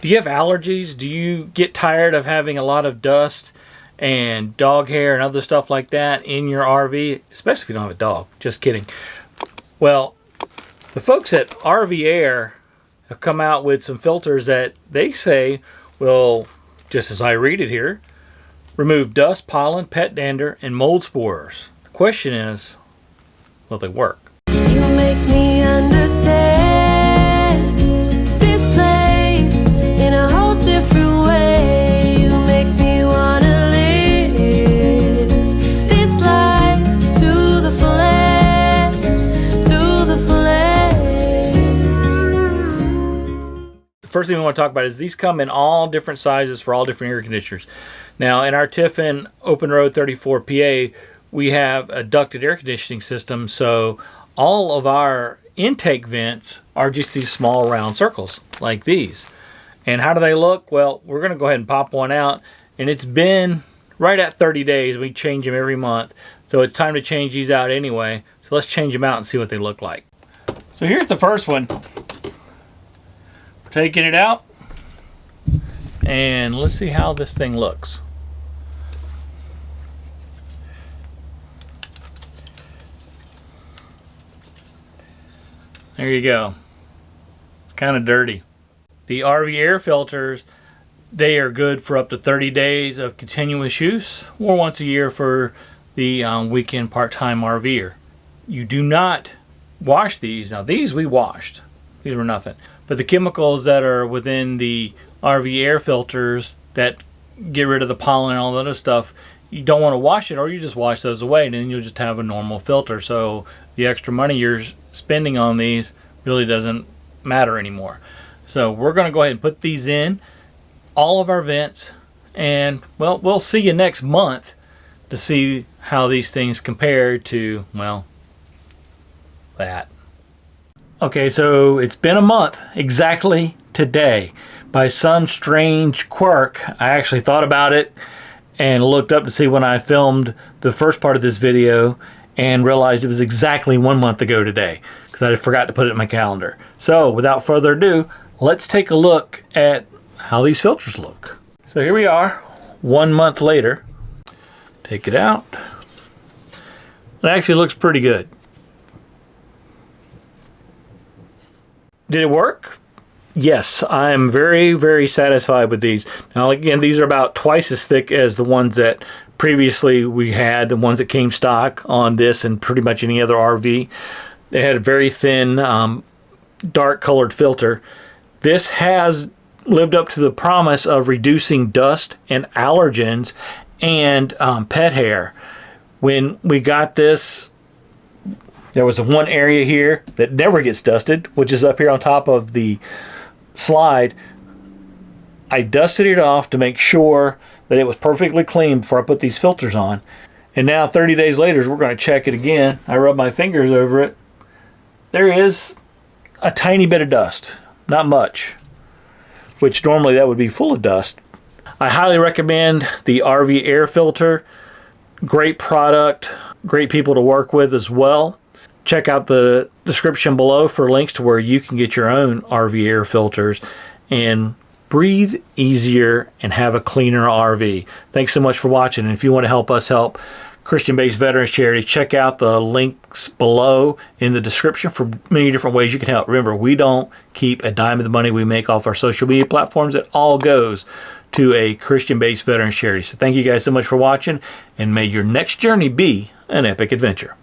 Do you have allergies? Do you get tired of having a lot of dust and dog hair and other stuff like that in your RV? Especially if you don't have a dog. Just kidding. Well, the folks at RVAir have come out with some filters that they say will, just as I read it here, remove dust, pollen, pet dander, and mold spores. The question is, will they work? You make me understand this place in a whole different way. You make me wanna live this life to the fullest, to the fullest. The first thing we want to talk about is these come in all different sizes for all different air conditioners. Now, in our Tiffin Open Road 34 PA, we have a ducted air conditioning system, so all of our intake vents are just these small round circles like these. And how do they look? Well, we're going to go ahead and pop one out, and it's been right at 30 days. We change them every month, so it's time to change these out anyway. So let's change them out and see what they look like. So here's the first one. We're taking it out, and let's see how this thing looks. There you go. It's kind of dirty. The RVAir filters, they are good for up to 30 days of continuous use, or once a year for the weekend part-time RVer. You do not wash these. Now these we washed. These were nothing. But the chemicals that are within the RVAir filters that get rid of the pollen and all that other stuff, you don't want to wash it, or you just wash those away, and then you'll just have a normal filter. So the extra money you're spending on these really doesn't matter anymore. So we're going to go ahead and put these in all of our vents, and well, we'll see you next month to see how these things compare to, well, that. Okay, so it's been a month exactly today. By some strange quirk, I actually thought about it and looked up to see when I filmed the first part of this video, and realized it was exactly 1 month ago today because I forgot to put it in my calendar. So without further ado, let's take a look at how these filters look. So here we are 1 month later. Take it out. It actually looks pretty good. Did it work? Yes, I'm very, very satisfied with these. Now again, these are about twice as thick as the ones that previously we had, the ones that came stock on this and pretty much any other RV. They had a very thin, dark colored filter. This has lived up to the promise of reducing dust and allergens and pet hair. When we got this, there was one area here that never gets dusted, which is up here on top of the slide. I dusted it off to make sure that it was perfectly clean before I put these filters on. And now 30 days later, we're going to check it again. I rub my fingers over it. There is a tiny bit of dust, not much, which normally that would be full of dust. I highly recommend the RVAir filter. Great product, great people to work with as well. Check out the description below for links to where you can get your own RVAir filters and breathe easier and have a cleaner RV. Thanks so much for watching, and if you want to help us help Christian-based veterans charities, check out the links below in the description for many different ways you can help. Remember, we don't keep a dime of the money we make off our social media platforms. It all goes to a Christian-based veterans charity. So thank you guys so much for watching, and may your next journey be an epic adventure.